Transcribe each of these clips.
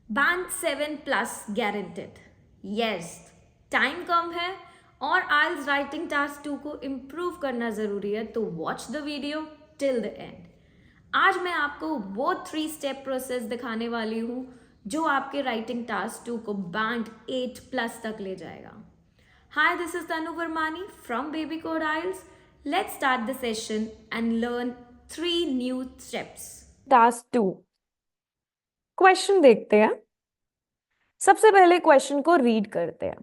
Band 7+ guaranteed. Yes, time कम है और आइल्स writing task 2 को इम्प्रूव करना ज़रूरी है, तो watch the video till the end. आज मैं आपको वो 3 स्टेप प्रोसेस दिखाने वाली हूँ जो आपके राइटिंग टास्क 2 को बैंड 8+ तक ले जाएगा। Hi, this is Tanu Vermani from Baby Code IELTS. Let's start the session and learn 3 new steps. Task 2 question देखते हैं। सबसे पहले क्वेश्चन को रीड करते हैं।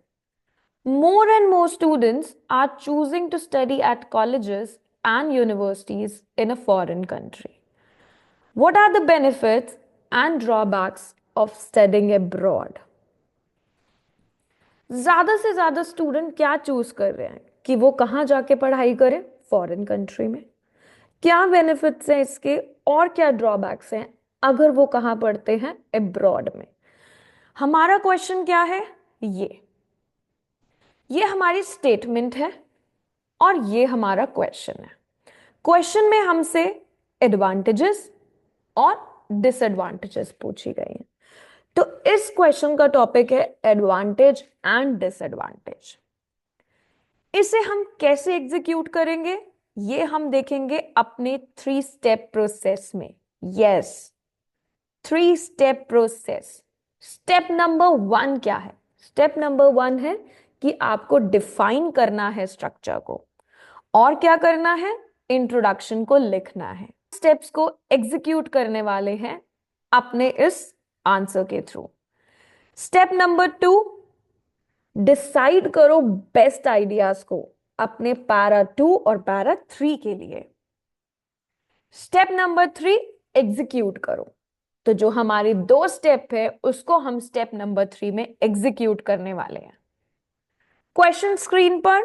More and more students are choosing to study at colleges and universities in a foreign country. What are the benefits and drawbacks of studying abroad? ज्यादा से ज्यादा स्टूडेंट क्या चूज कर रहे हैं कि वो कहाँ जाके पढ़ाई करें? फॉरेन कंट्री में। क्या बेनिफिट्स हैं इसके और क्या ड्रॉबैक्स हैं अगर वो कहाँ पढ़ते हैं? अब्रॉड में। हमारा क्वेश्चन क्या है? ये हमारी स्टेटमेंट है और ये हमारा क्वेश्चन है। क्वेश्चन में हमसे एडवांटेजेस और डिसएडवांटेजेस पूछी गई हैं। तो इस क्वेश्चन का टॉपिक है एडवांटेज एंड डिसएडवांटेज। इसे हम कैसे एग्जीक्यूट करेंगे ये हम देखेंगे अपने 3 स्टेप प्रोसेस में। Yes, 3 step process. Step number 1 क्या है? स्टेप नंबर 1 है कि आपको डिफाइन करना है स्ट्रक्चर को और क्या करना है? इंट्रोडक्शन को लिखना है। स्टेप्स को एग्जीक्यूट करने वाले हैं अपने इस आंसर के थ्रू। स्टेप नंबर 2, डिसाइड करो बेस्ट आइडियाज को अपने पैरा 2 और पैरा 3 के लिए। स्टेप नंबर 3, एग्जीक्यूट करो। तो जो हमारी 2 स्टेप है उसको हम स्टेप नंबर 3 में एग्जीक्यूट करने वाले हैं। क्वेश्चन स्क्रीन पर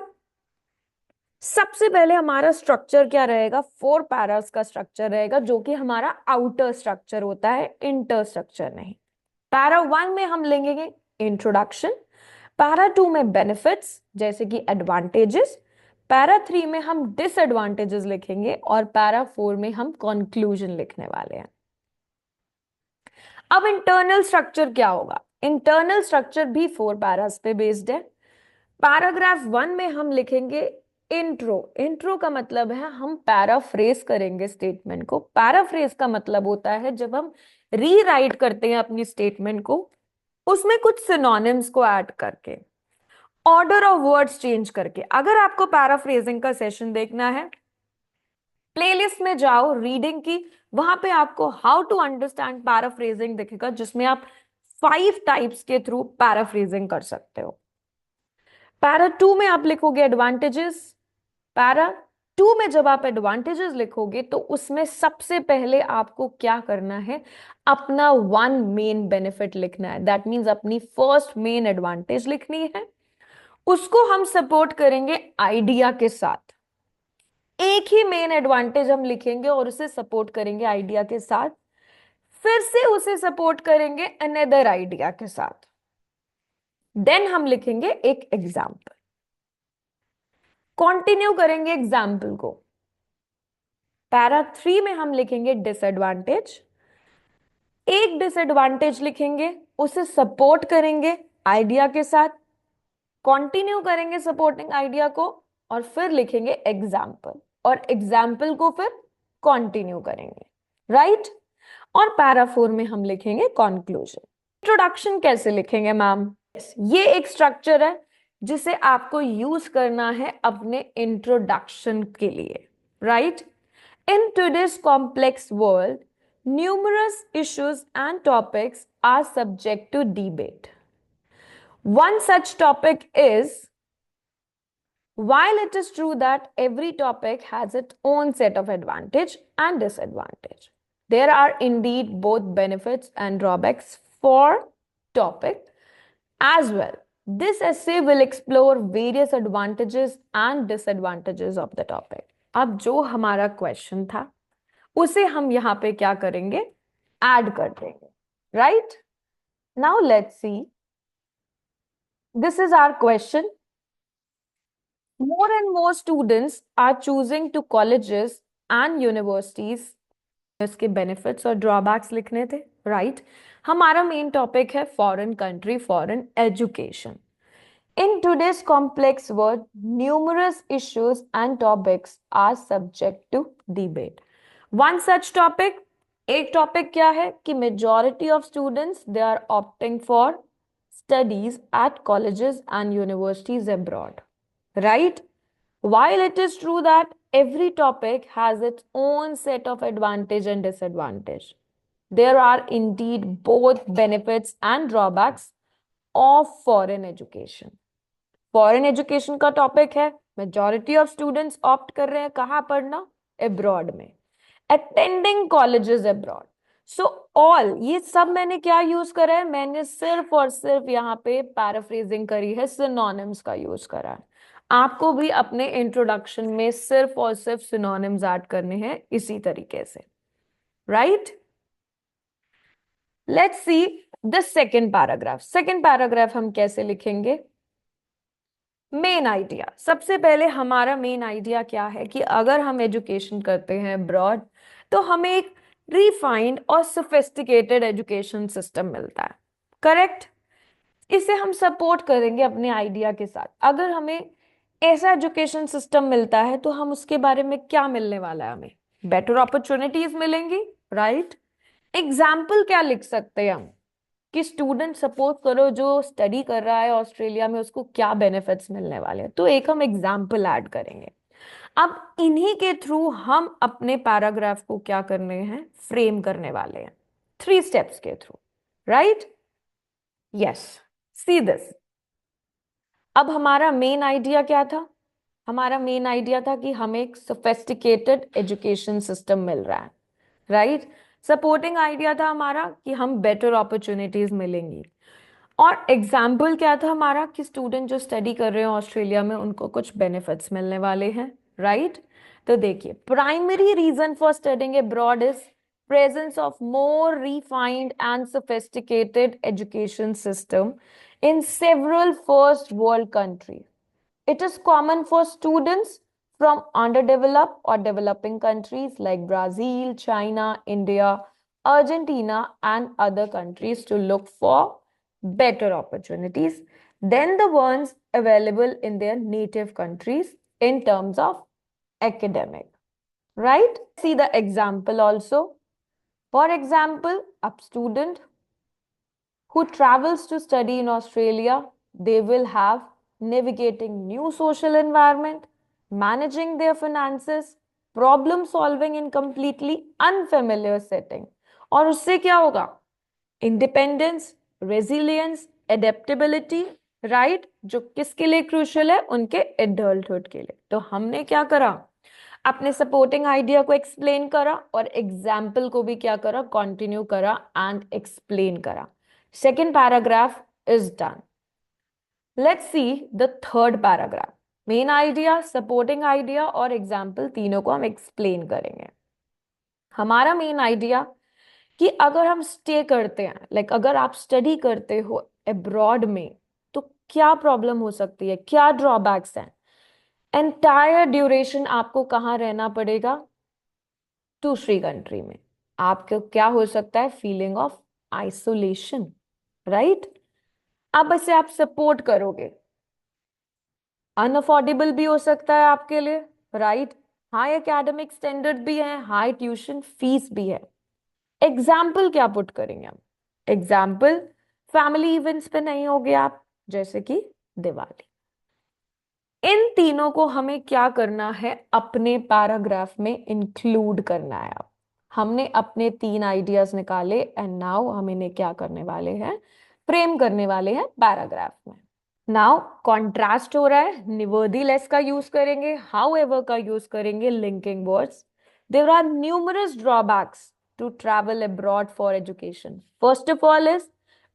सबसे पहले हमारा स्ट्रक्चर क्या रहेगा? 4 पैरास का स्ट्रक्चर रहेगा जो कि हमारा आउटर स्ट्रक्चर होता है, इंटर स्ट्रक्चर नहीं। पैरा 1 में हम लेंगे इंट्रोडक्शन, पैरा 2 में बेनिफिट्स जैसे कि एडवांटेजेस, पैरा 3 में हम डिसएडवांटेजेस लिखेंगे और पैरा 4 में हम कंक्लूजन लिखने वाले हैं। अब इंटरनल स्ट्रक्चर क्या होगा? इंटरनल स्ट्रक्चर भी 4 पैरास पे बेस्ड है। पैराग्राफ 1 में हम लिखेंगे इंट्रो। इंट्रो का मतलब है हम पैराफ्रेज करेंगे स्टेटमेंट को। पैराफ्रेज का मतलब होता है जब हम रीराइट करते हैं अपनी स्टेटमेंट को, उसमें कुछ सिनोनिम्स को ऐड करके, ऑर्डर ऑफ वर्ड्स चेंज करके। अगर आपको पैराफ्रेजिंग का सेशन देखना है, प्लेलिस्ट में जाओ रीडिंग की, वहां पे आपको हाउ टू अंडरस्टैंड पैराफ्रेजिंग दिखेगा जिसमें आप 5 टाइप्स के थ्रू पैराफ्रेजिंग कर सकते हो। पैरा 2 में आप लिखोगे एडवांटेजेस। पैरा 2 में जब आप एडवांटेजेस लिखोगे तो उसमें सबसे पहले आपको क्या करना है? अपना 1 मेन बेनिफिट लिखना है। दैट मींस अपनी फर्स्ट मेन एडवांटेज लिखनी है। उसको हम सपोर्ट करेंगे आइडिया के साथ। एक ही मेन एडवांटेज हम लिखेंगे और उसे सपोर्ट करेंगे आइडिया के साथ, फिर से उसे सपोर्ट करेंगे अनदर आइडिया के साथ। देन हम लिखेंगे एक एग्जाम्पल, कंटिन्यू करेंगे एग्जाम्पल को। पैरा 3 में हम लिखेंगे डिसएडवांटेज, एक डिसएडवांटेज लिखेंगे, उसे सपोर्ट करेंगे आइडिया के साथ, कंटिन्यू करेंगे सपोर्टिंग आइडिया को और फिर लिखेंगे एग्जाम्पल, और एग्जाम्पल को फिर कंटिन्यू करेंगे, राइट? और पैरा 4 में हम लिखेंगे कंक्लूजन। इंट्रोडक्शन कैसे लिखेंगे मैम? ये एक स्ट्रक्चर है जिसे आपको यूज करना है अपने इंट्रोडक्शन के लिए, right? In today's complex world, numerous issues and topics are subject to debate. One such topic is, while it is true that every topic has its own set of advantage and disadvantage, there are indeed both benefits and drawbacks for topic as well. This essay will explore various advantages and disadvantages of the topic. अब जो हमारा question था उसे हम यहां पे क्या करेंगे? ऐड कर देंगे, right? Now let's see, this is our question. More and more students are choosing to colleges and universities. इसके बेनिफिट्स और ड्रॉबैक्स लिखने थे, राइट? हमारा मेन टॉपिक है foreign country, foreign education. In today's complex world, numerous issues and topics are subject to debate. One such topic, एक topic क्या है कि majority of students they are opting for studies at colleges and universities abroad, right? While it is true that every topic has its own set of advantage and disadvantage, there are indeed both benefits and drawbacks of foreign education. Foreign education का topic है, majority of students opt कर रहे हैं कहाँ पढ़ना, abroad में, attending colleges abroad. So all ये सब मैंने क्या यूज करा है, मैंने सिर्फ और सिर्फ यहाँ पे पैराफ्रेजिंग करी है, सिनोनिम्स का यूज करा है. आपको भी अपने इंट्रोडक्शन में सिर्फ और सिर्फ सिनोनिम्स ऐड करने हैं इसी तरीके से, right? Let's see the second paragraph. Second paragraph हम कैसे लिखेंगे? Main idea. सबसे पहले हमारा मेन आइडिया क्या है कि अगर हम एजुकेशन करते हैं अब्रॉड तो हमें एक रिफाइंड और सोफिस्टिकेटेड एजुकेशन सिस्टम मिलता है, करेक्ट? इसे हम सपोर्ट करेंगे अपने आइडिया के साथ. अगर हमें ऐसा एजुकेशन सिस्टम मिलता है तो हम उसके बारे में क्या मिलने वाला है, हमें बेटर अपॉर्चुनिटीज मिलेंगी, राइट? एग्जाम्पल क्या लिख सकते हैं हम कि स्टूडेंट सपोज करो जो स्टडी कर रहा है ऑस्ट्रेलिया में उसको क्या बेनिफिट्स मिलने वाले हैं, तो एक हम एग्जाम्पल ऐड करेंगे. अब इन्हीं के थ्रू हम अपने पैराग्राफ को क्या करने हैं, फ्रेम करने वाले हैं, 3 स्टेप्स के through, right? Yes, see this. अब हमारा मेन आइडिया क्या था? हमारा मेन आइडिया था कि हमें एक सोफिस्टिकेटेड एजुकेशन सिस्टम मिल रहा है, राइट? सपोर्टिंग आइडिया था हमारा कि हम बेटर अपॉर्चुनिटीज मिलेंगी. और एग्जाम्पल क्या था हमारा कि स्टूडेंट जो स्टडी कर रहे हैं ऑस्ट्रेलिया में उनको कुछ बेनिफिट्स मिलने वाले हैं, राइट? तो देखिए, primary reason for studying abroad is presence of more refined and sophisticated education system in several first world countries. It is common for students from underdeveloped or developing countries like Brazil, China, India, Argentina, and other countries to look for better opportunities than the ones available in their native countries in terms of academic. Right? See the example also. For example, a student who travels to study in Australia, they will have navigating new social environment, managing their finances, problem solving in completely unfamiliar setting. और उससे क्या होगा? Independence, resilience, adaptability, right? जो किसके लिए crucial है? उनके adulthood के लिए. तो हमने क्या करा? अपने सपोर्टिंग आइडिया को एक्सप्लेन करा और एग्जाम्पल को भी क्या करा? कंटिन्यू करा एंड एक्सप्लेन करा. Second paragraph is done. Let's see the third paragraph. Main idea, supporting idea और एग्जाम्पल तीनों को हम एक्सप्लेन करेंगे. हमारा मेन आइडिया कि अगर हम स्टे करते हैं, लाइक अगर आप स्टडी करते हो अब्रॉड में तो क्या प्रॉब्लम हो सकती है, क्या ड्रॉबैक्स हैं. एंटायर ड्यूरेशन आपको कहाँ रहना पड़ेगा? दूसरी कंट्री में. आपको क्या हो सकता है? Feeling of isolation, right? अब इसे आप सपोर्ट करोगे. अनअफोर्डेबल भी हो सकता है आपके लिए, राइट? हाई एकेडमिक स्टैंडर्ड भी है, हाई ट्यूशन फीस भी है. एग्जाम्पल क्या पुट करेंगे हम? एग्जाम्पल फैमिली इवेंट्स पे नहीं होगे आप, जैसे कि दिवाली. इन तीनों को हमें क्या करना है? अपने पैराग्राफ में इंक्लूड करना है. अब हमने अपने 3 आइडियाज निकाले एंड नाउ हम इन्हें क्या करने वाले हैं? फ्रेम करने वाले हैं पैराग्राफ में. नाउ कॉन्ट्रास्ट हो रहा है, निवर्दीलेस का यूज करेंगे, हाउएवर का यूज करेंगे, linking words. There are numerous drawbacks to travel abroad for education. First of all is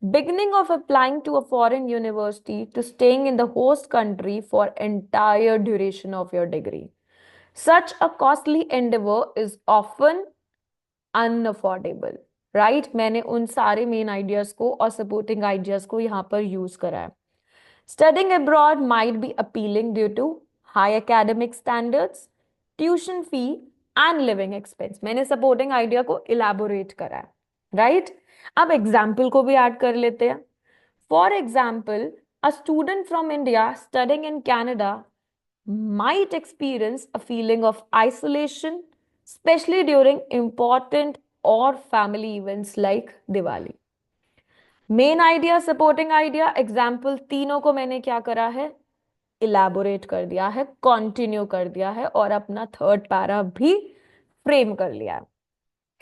beginning of applying to a foreign university to staying in the host country for entire duration of your degree. Such a costly endeavor is often unaffordable. Right? मैंने उन सारे main ideas को और supporting ideas को यहाँ पर use करा है. Studying abroad might be appealing due to high academic standards, tuition fee and living expense. मैंने सपोर्टिंग आइडिया को इलेबोरेट करा है, राइट? अब एग्जाम्पल को भी ऐड कर लेते हैं. For example, a student from India studying in Canada might experience a feeling of isolation, especially during important or family events like Diwali. Main idea, supporting idea, example, तीनों को मैंने क्या करा है, इलैबोरेट कर दिया है, कंटिन्यू कर दिया है और अपना थर्ड पैरा भी फ्रेम कर लिया है.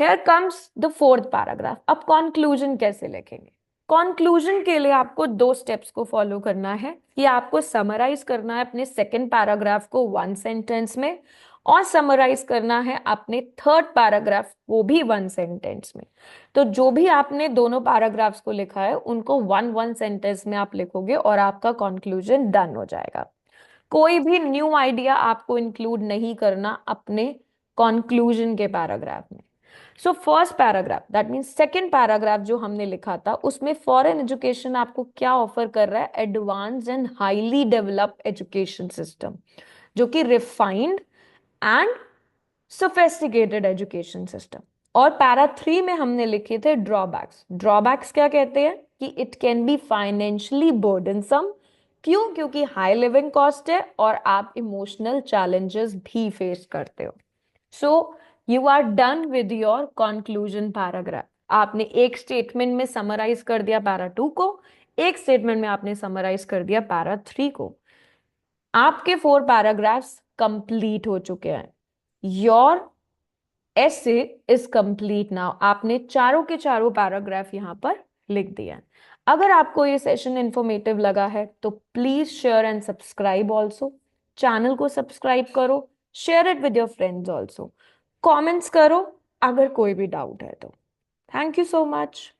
Here comes the fourth paragraph. अब कंक्लूजन कैसे लिखेंगे? कंक्लूजन के लिए आपको दो स्टेप्स को फॉलो करना है कि आपको समराइज करना है अपने सेकंड पैराग्राफ को वन सेंटेंस में और समराइज करना है अपने थर्ड पैराग्राफ को भी वन सेंटेंस में. तो जो भी आपने दोनों पैराग्राफ्स को लिखा है उनको वन वन सेंटेंस में आप लिखोगे और आपका कंक्लूजन डन हो जाएगा. कोई भी न्यू आइडिया आपको इंक्लूड नहीं करना अपने कंक्लूजन के पैराग्राफ में. So first paragraph, that means second paragraph जो हमने लिखा था, उसमें फॉरेन एजुकेशन आपको क्या ऑफर कर रहा है, advance and highly developed education system, जो कि refined and sophisticated education system. और पैरा 3 में हमने लिखे थे ड्रॉबैक्स. ड्रॉबैक्स क्या कहते हैं कि it can be financially burdensome. क्यों? क्योंकि हाई लिविंग कॉस्ट है और आप इमोशनल चैलेंजेस भी फेस करते हो. So you are done with your conclusion paragraph. आपने एक स्टेटमेंट में समराइज कर दिया पैरा 2 को, एक स्टेटमेंट में आपने समराइज कर दिया पैरा 3 को. आपके 4 पैराग्राफ्स कंप्लीट हो चुके हैं. योर ऐसे इज कंप्लीट नाउ. आपने चारों के चारों पैराग्राफ यहां पर लिख दिया. अगर आपको ये सेशन इंफॉर्मेटिव लगा है तो please share and subscribe also. Channel को सब्सक्राइब करो, share it with your friends also, comments करो अगर कोई भी डाउट है तो. Thank you so much.